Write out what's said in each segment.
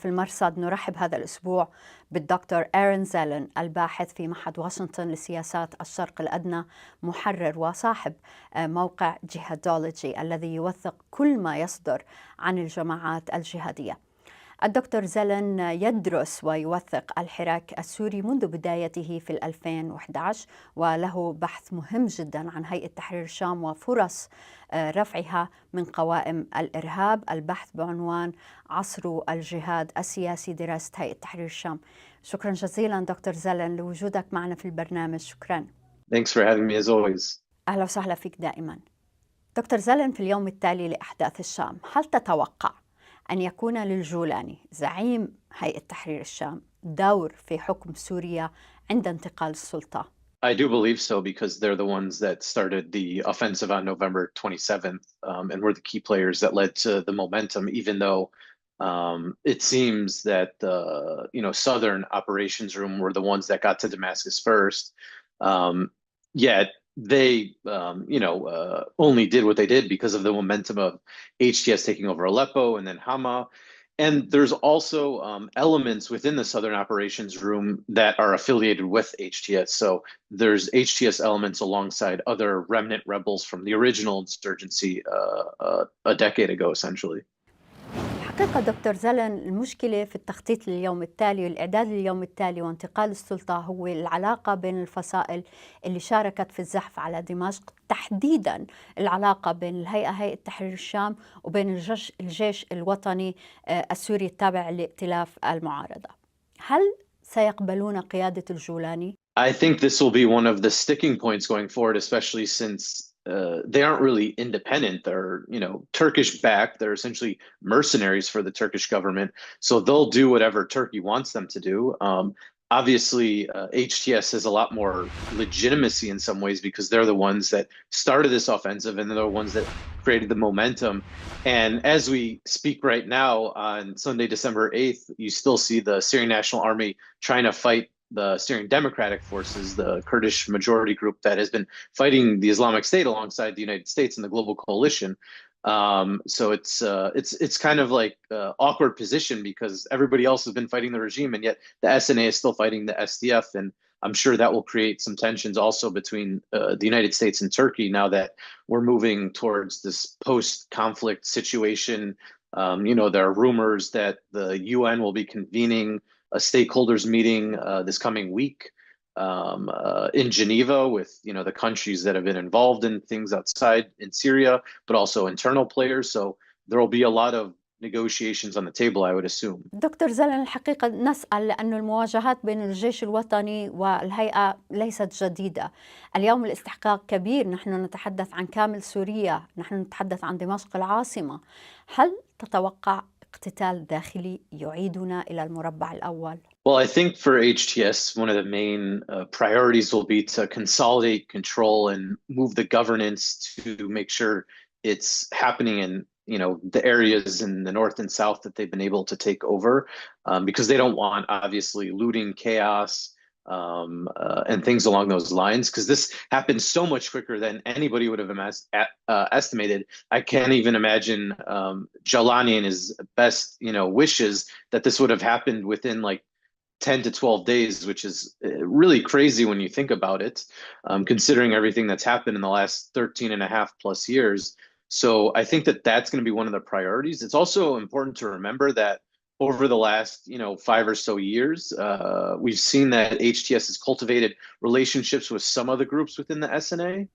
في المرصد نرحب هذا الأسبوع بالدكتور إيرين زيلن، الباحث في معهد واشنطن لسياسات الشرق الأدنى، محرر وصاحب موقع جهادولوجي الذي يوثق كل ما يصدر عن الجماعات الجهادية. الدكتور زيلن يدرس ويوثق الحراك السوري منذ بدايته في 2011، وله بحث مهم جدا عن هيئة تحرير الشام وفرص رفعها من قوائم الإرهاب، البحث بعنوان عصر الجهاد السياسي، دراسة هيئة تحرير الشام. شكرا جزيلا دكتور زيلن لوجودك معنا في البرنامج. شكرا. Thanks for having me as always. أهلا وسهلا فيك دائما. دكتور زيلن، في اليوم التالي لأحداث الشام، هل تتوقع أن يكون للجولاني زعيم هيئة تحرير الشام دور في حكم سوريا عند انتقال السلطة؟ I do believe so because they're the ones that started the offensive on November 27th and were the key players that led to the momentum, even though it seems that the Southern Operations Room were the ones that got to Damascus first. Yet they only did what they did because of the momentum of HTS taking over Aleppo and then Hama. And there's also elements within the Southern Operations Room that are affiliated with HTS. So there's HTS elements alongside other remnant rebels from the original insurgency a decade ago, essentially. حقيقة دكتور زيلن، المشكلة في التخطيط لليوم التالي والإعداد لليوم التالي وانتقال السلطة هو العلاقة بين الفصائل اللي شاركت في الزحف على دمشق، تحديدا العلاقة بين هيئة تحرير الشام وبين الجيش الوطني السوري التابع لائتلاف المعارضة. هل سيقبلون قيادة الجولاني؟ I think this will be one of the sticking points going forward, especially since they aren't really independent. They're, Turkish backed. They're essentially mercenaries for the Turkish government. So they'll do whatever Turkey wants them to do. Obviously, HTS has a lot more legitimacy in some ways because they're the ones that started this offensive and they're the ones that created the momentum. And as we speak right now on Sunday, December 8th, you still see the Syrian National Army trying to fight the Syrian Democratic Forces, the Kurdish majority group that has been fighting the Islamic State alongside the United States and the global coalition. So it's kind of like an awkward position because everybody else has been fighting the regime, and yet the SNA is still fighting the SDF, and I'm sure that will create some tensions also between the United States and Turkey now that we're moving towards this post-conflict situation. There are rumors that the UN will be convening a stakeholders meeting this coming week in Geneva with the countries that have been involved in things outside in Syria, but also internal players. So there will be a lot of negotiations on the table, I would assume. دكتور زيلن، الحقيقة نسأل لأن المواجهات بين الجيش الوطني والهيئة ليست جديدة. اليوم الاستحقاق كبير، نحن نتحدث عن كامل سوريا، نحن نتحدث عن دمشق العاصمة. هل تتوقع اقتتال داخلي يعيدنا إلى المربع الأول؟ Well, I think for HTS, one of the main priorities will be to consolidate control and move the governance to make sure it's happening in the areas in the north and south that they've been able to take over, because they don't want obviously looting, chaos, and things along those lines, because this happened so much quicker than anybody would have estimated. I can't even imagine Jalani and his best wishes that this would have happened within like 10 to 12 days, which is really crazy when you think about it, considering everything that's happened in the last 13 and a half plus years. So I think that that's going to be one of the priorities. It's also important to remember that over the last 5 or so years, we've seen that HTS has cultivated relationships with some of the groups within the SNA.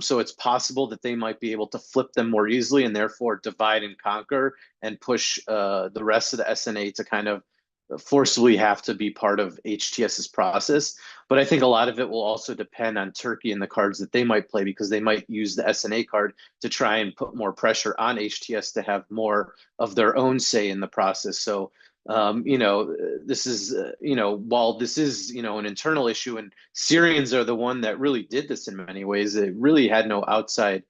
So it's possible that they might be able to flip them more easily and therefore divide and conquer and push the rest of the SNA to kind of forcibly have to be part of HTS's process. But I think a lot of it will also depend on Turkey and the cards that they might play, because they might use the SNA card to try and put more pressure on HTS to have more of their own say in the process. So, this is, while this is, an internal issue, and Syrians are the one that really did this in many ways, it really had no outside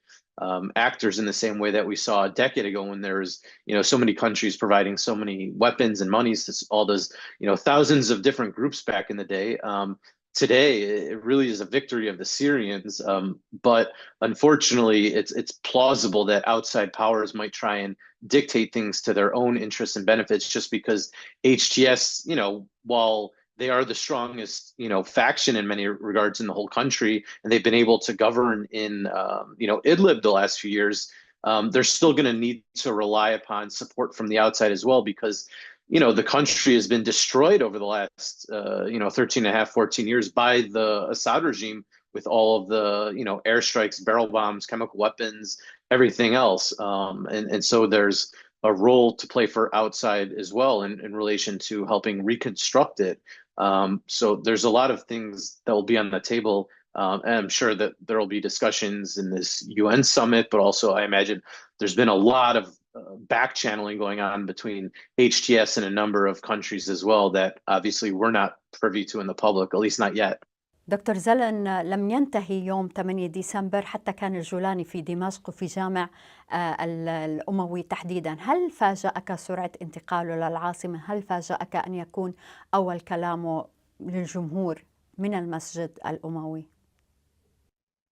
actors in the same way that we saw a decade ago when there was, so many countries providing so many weapons and monies to all those, thousands of different groups back in the day. today, it really is a victory of the Syrians. But unfortunately, it's plausible that outside powers might try and dictate things to their own interests and benefits, just because HTS, while they are the strongest, faction in many regards in the whole country, and they've been able to govern in, Idlib the last few years. They're still going to need to rely upon support from the outside as well, because the country has been destroyed over the last, 13 and a half, 14 years by the Assad regime, with all of the, airstrikes, barrel bombs, chemical weapons, everything else. And so there's a role to play for outside as well in relation to helping reconstruct it. So there's a lot of things that will be on the table. And I'm sure that there will be discussions in this UN summit, but also I imagine there's been a lot of back channeling going on between HTS and a number of countries as well that obviously we're not privy to in the public, at least not yet. دكتور زلن، لم ينتهي يوم 8 ديسمبر حتى كان الجولاني في دمشق وفي جامع الأموي تحديدا. هل فاجأك سرعة انتقاله للعاصمة؟ هل فاجأك أن يكون أول كلامه للجمهور من المسجد الأموي؟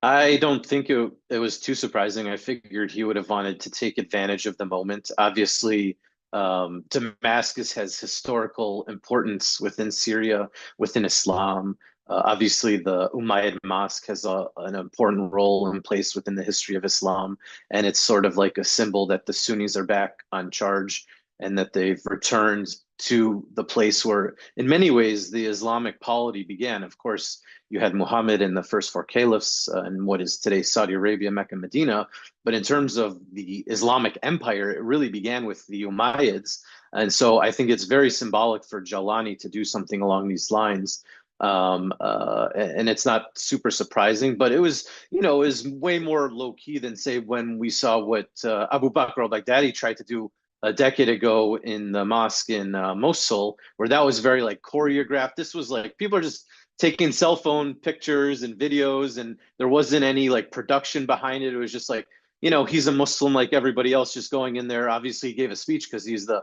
I don't think it was too surprising. I figured he would have wanted to take advantage of the moment. Obviously, Damascus has historical importance within Syria, within Islam. Obviously, the Umayyad Mosque has an important role in place within the history of Islam, and it's sort of like a symbol that the Sunnis are back on charge and that they've returned to the place where, in many ways, the Islamic polity began. Of course, you had Muhammad and the first four caliphs in what is today Saudi Arabia, Mecca, Medina. But in terms of the Islamic empire, it really began with the Umayyads. And so I think it's very symbolic for Jalani to do something along these lines. And it's not super surprising, but it was, it was way more low key than, say, when we saw what Abu Bakr al-Baghdadi tried to do a decade ago in the mosque in Mosul, where that was very like choreographed. This was like people are just taking cell phone pictures and videos, and there wasn't any like production behind it. It was just like, he's a Muslim like everybody else, just going in there. Obviously, he gave a speech because he's the,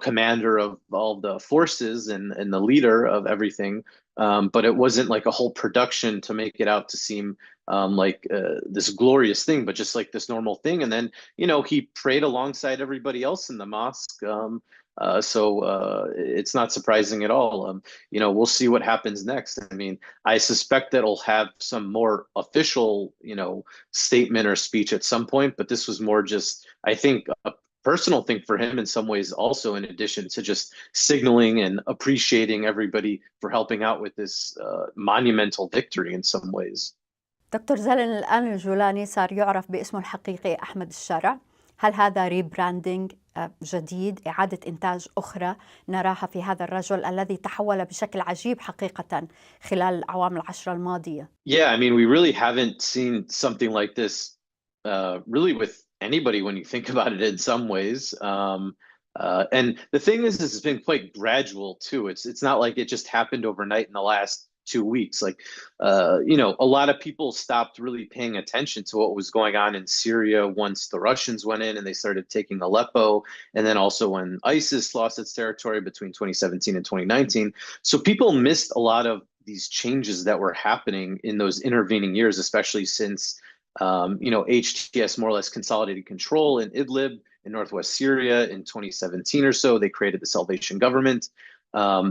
commander of all the forces and the leader of everything. But it wasn't like a whole production to make it out to seem like this glorious thing, but just like this normal thing. And then, he prayed alongside everybody else in the mosque. So it's not surprising at all. We'll see what happens next. I mean, I suspect that it'll have some more official, statement or speech at some point, but this was more just, I think, a personal thing for him in some ways also, in addition to just signaling and appreciating everybody for helping out with this monumental victory in some ways. دكتور زلن، الآن الجولاني صار يعرف باسمه الحقيقي أحمد الشرع. هل هذا ريبراندينج جديد، إعادة إنتاج أخرى نراها في هذا الرجل الذي تحول بشكل عجيب حقيقة خلال الأعوام العشرة الماضية؟ Yeah, I mean, we really haven't seen something like this really with anybody when you think about it in some ways. And the thing is it's been quite gradual too. It's not like it just happened overnight in the last 2 weeks. Like, a lot of people stopped really paying attention to what was going on in Syria once the Russians went in and they started taking Aleppo, and then also when ISIS lost its territory between 2017 and 2019. So people missed a lot of these changes that were happening in those intervening years, especially since, HTS more or less consolidated control in Idlib in northwest Syria in 2017 or so. They created the Salvation Government.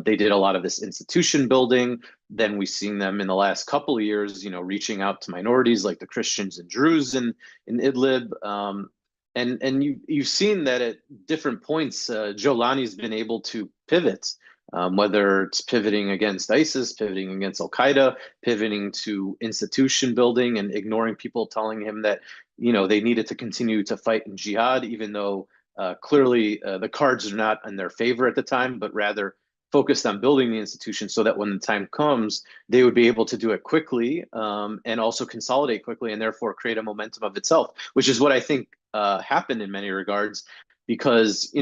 They did a lot of this institution building. Then we've seen them in the last couple of years, reaching out to minorities like the Christians and Druze in Idlib. And you've seen that at different points, Jolani's been able to pivot, whether it's pivoting against ISIS, pivoting against Al-Qaeda, pivoting to institution building and ignoring people telling him that, they needed to continue to fight in jihad, even though clearly the cards are not in their favor at the time, but rather focused on building the institution so that when the time comes, they would be able to do it quickly, and also consolidate quickly, and therefore create a momentum of itself, which is what I think happened in many regards. Because,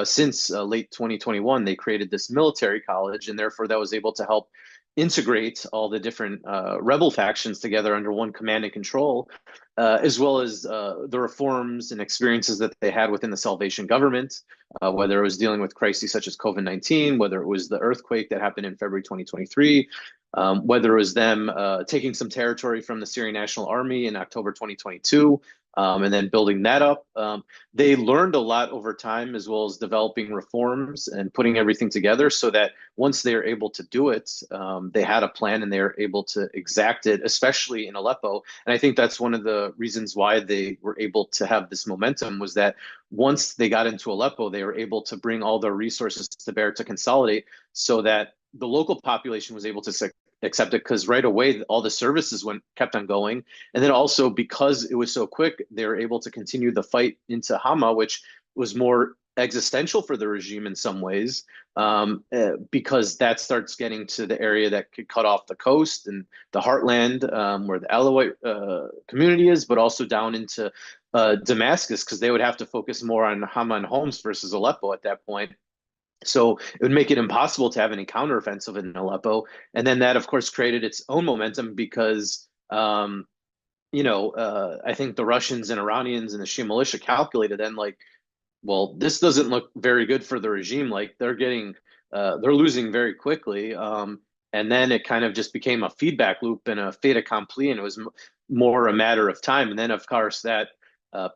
since late 2021, they created this military college, and therefore that was able to help, integrate all the different rebel factions together under one command and control, as well as the reforms and experiences that they had within the Salvation government, whether it was dealing with crises such as COVID-19, whether it was the earthquake that happened in February 2023, whether it was them taking some territory from the Syrian National Army in October 2022, and then building that up. They learned a lot over time, as well as developing reforms and putting everything together so that once they were able to do it, they had a plan and they were able to exact it, especially in Aleppo. And I think that's one of the reasons why they were able to have this momentum, was that once they got into Aleppo, they were able to bring all their resources to bear to consolidate so that the local population was able to accept it, because right away all the services kept on going. And then also, because it was so quick, they were able to continue the fight into Hama, which was more existential for the regime in some ways, because that starts getting to the area that could cut off the coast and the heartland, where the Alawite community is, but also down into Damascus, because they would have to focus more on Hama and Homs versus Aleppo at that point. So it would make it impossible to have any counteroffensive in Aleppo. And then that, of course, created its own momentum because, I think the Russians and Iranians and the Shia militia calculated then, like, well, this doesn't look very good for the regime. Like, they're losing very quickly. And then it kind of just became a feedback loop and a fait accompli, and it was more a matter of time. And then, of course, that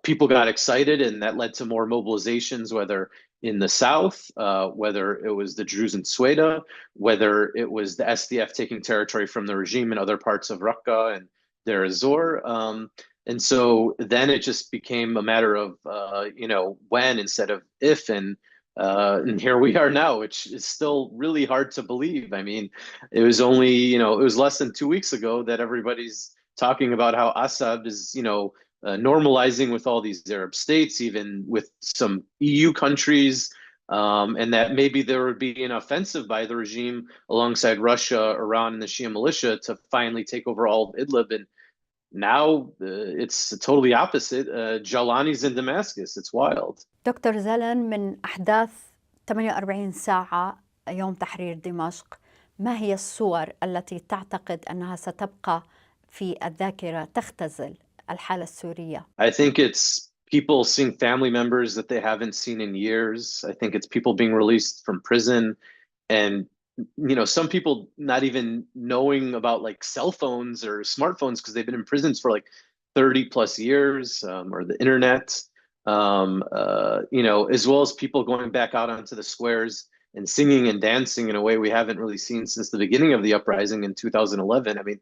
people got excited, and that led to more mobilizations, whether in the south, whether it was the Druze in Sweda, whether it was the SDF taking territory from the regime in other parts of Raqqa and Deir ez-Zor. And so then it just became a matter of, when instead of if, and here we are now, which is still really hard to believe. I mean, it was only, it was less than 2 weeks ago that everybody's talking about how Assad is, normalizing with all these Arab states, even with some EU countries, and that maybe there would be an offensive by the regime alongside Russia, Iran, and the Shia militia to finally take over all of Idlib. And now it's totally opposite. Jalani's in Damascus. It's wild. دكتور زلن، من أحداث 48 ساعة يوم تحرير دمشق، ما هي الصور التي تعتقد أنها ستبقى في الذاكرة تختزل الحالة السورية؟ I think it's people seeing family members that they haven't seen in years. I think it's people being released from prison, and some people not even knowing about like cell phones or smartphones because they've been in prisons for like 30 plus years, or the internet, as well as people going back out onto the squares and singing and dancing in a way we haven't really seen since the beginning of the uprising in 2011. I mean,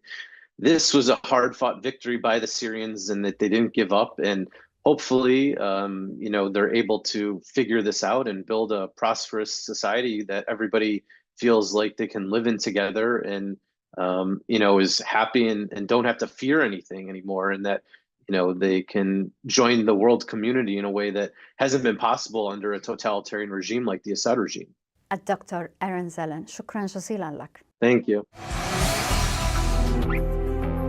this was a hard-fought victory by the Syrians, and that they didn't give up. And hopefully, they're able to figure this out and build a prosperous society that everybody feels like they can live in together, and is happy and don't have to fear anything anymore, and that they can join the world community in a way that hasn't been possible under a totalitarian regime like the Assad regime. الدكتور أرن زلن، شكرا جزيلا لك. Thank you.